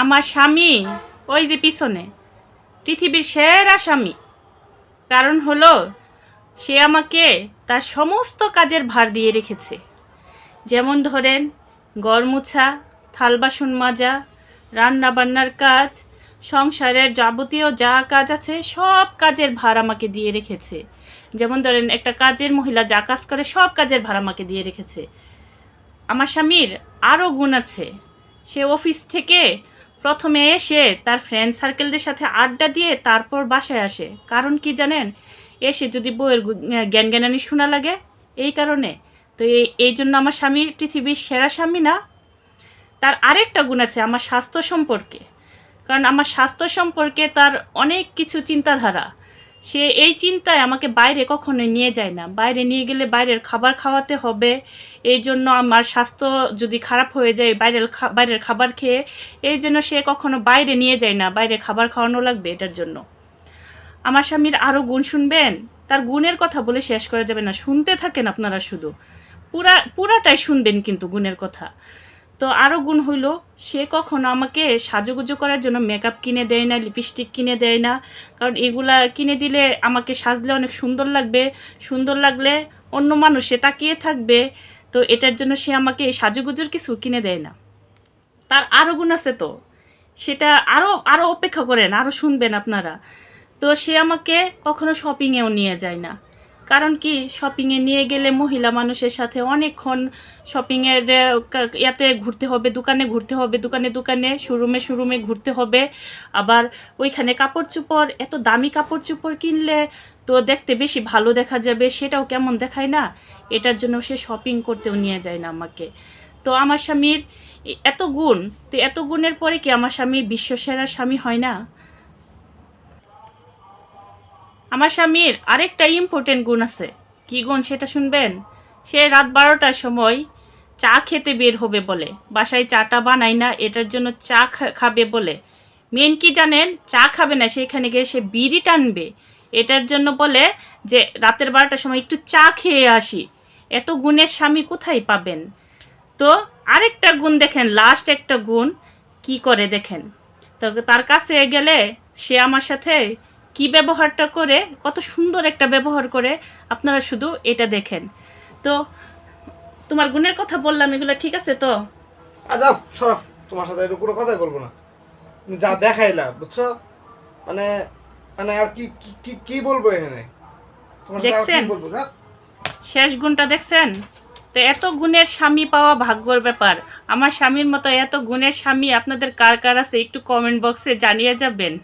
আমার স্বামী ওই যে পিছনে পৃথিবীর সেরা স্বামী। কারণ হলো সে আমাকে তার সমস্ত কাজের ভার দিয়ে রেখেছে। যেমন ধরেন ঘর মোছা, থাল বাসন মাজা, রান্না বান্নার কাজ, সংসারের যাবতীয় যা কাজ আছে সব কাজের ভার আমাকে দিয়ে রেখেছে। যেমন ধরেন একটা কাজের মহিলা যা কাজ করে সব কাজের ভার আমাকে দিয়ে রেখেছে। আমার স্বামীর আরও গুণ আছে। সে অফিস থেকে প্রথমে এসে তার ফ্রেন্ড সার্কেলদের সাথে আড্ডা দিয়ে তারপর বাসায় আসে। কারণ কি জানেন? এসে যদি বউয়ের জ্ঞানজ্ঞানানি শোনা লাগে, এই কারণে। তো এই জন্য আমার স্বামী পৃথিবীর সেরা স্বামী না। তার আরেকটা গুণ আছে আমার স্বাস্থ্য সম্পর্কে। কারণ আমার স্বাস্থ্য সম্পর্কে তার অনেক কিছু চিন্তাধারা। সে এই চিন্তায় আমাকে বাইরে কখনোই নিয়ে যায় না। বাইরে নিয়ে গেলে বাইরের খাবার খাওয়াতে হবে, এই জন্য আমার স্বাস্থ্য যদি খারাপ হয়ে যায় বাইরের খাবার খেয়ে, এই জন্য সে কখনো বাইরে নিয়ে যায় না। বাইরে খাবার খাওয়ানো লাগবে এটার জন্য। আমার স্বামীর আরও গুণ শুনবেন, তার গুণের কথা বলে শেষ করা যাবে না। শুনতে থাকেন আপনারা, শুধু পুরাটাই শুনবেন কিন্তু গুণের কথা। তো আরও গুণ হইল, সে কখনো আমাকে সাজুগুজু করার জন্য মেকআপ কিনে দেয় না, লিপস্টিক কিনে দেয় না। কারণ এগুলা কিনে দিলে আমাকে সাজলে অনেক সুন্দর লাগবে, সুন্দর লাগলে অন্য মানুষে তাকিয়ে থাকবে। তো এটার জন্য সে আমাকে সাজুগুজুর কিছু কিনে দেয় না। তার আরও গুণ আছে, তো সেটা আরও অপেক্ষা করেন, আরও শুনবেন আপনারা। তো সে আমাকে কখনো শপিংয়েও নিয়ে যায় না। কারণ কি, শপিংয়ে নিয়ে গেলে মহিলা মানুষের সাথে অনেকক্ষণ শপিংয়ের ইয়াতে ঘুরতে হবে, দোকানে ঘুরতে হবে, দোকানে শোরুমে ঘুরতে হবে। আবার ওইখানে কাপড় চোপড়, এত দামি কাপড় চোপড় কিনলে তো দেখতে বেশি ভালো দেখা যাবে, সেটাও কেমন দেখায় না। এটার জন্য সে শপিং করতেও নিয়ে যায় না আমাকে। তো আমার স্বামীর এত গুণ, তো এত গুণের পরে কি আমার স্বামী বিশ্বসেরা স্বামী হয় না? আমার স্বামীর আরেকটা ইম্পর্টেন্ট গুণ আছে। কী গুণ সেটা শুনবেন? সে রাত 12টার সময় চা খেতে বের হবে বলে, বাসায় চাটা বানাই না, এটার জন্য চা খাবে বলে। মেন কি জানেন? চা খাবে না, সেখানে গিয়ে সে বিড়ি টানবে। এটার জন্য বলে যে রাতের 12টার সময় একটু চা খেয়ে আসি। এত গুণের স্বামী কোথায় পাবেন? তো আরেকটা গুণ দেখেন, লাস্ট একটা গুণ কি করে দেখেন। তো তার কাছে গেলে সে আমার সাথে কি ব্যবহারটা করে, কত সুন্দর একটা ব্যবহার করে, আপনারা শুধু এটা দেখেন। তো তোমার গুণের কথা বললাম, এগুলো ঠিক আছে তো? যাও সরো, তোমার সাথে এর কোনো কথাই বলবো না। তুমি যা দেখাইলা, বুঝছো? মানে মানে আর কি কি কি কি বলবো এখানে? তোমার সাথে আর দেখছেন কি বলবো? শেষ গুণটা দেখছেন? তো এত গুণের স্বামী পাওয়া ভাগ্যর ব্যাপার। আমার স্বামীর মতো এত গুণের স্বামী আপনাদের কার কার আছে একটু কমেন্ট বক্সে জানিয়ে যাবেন।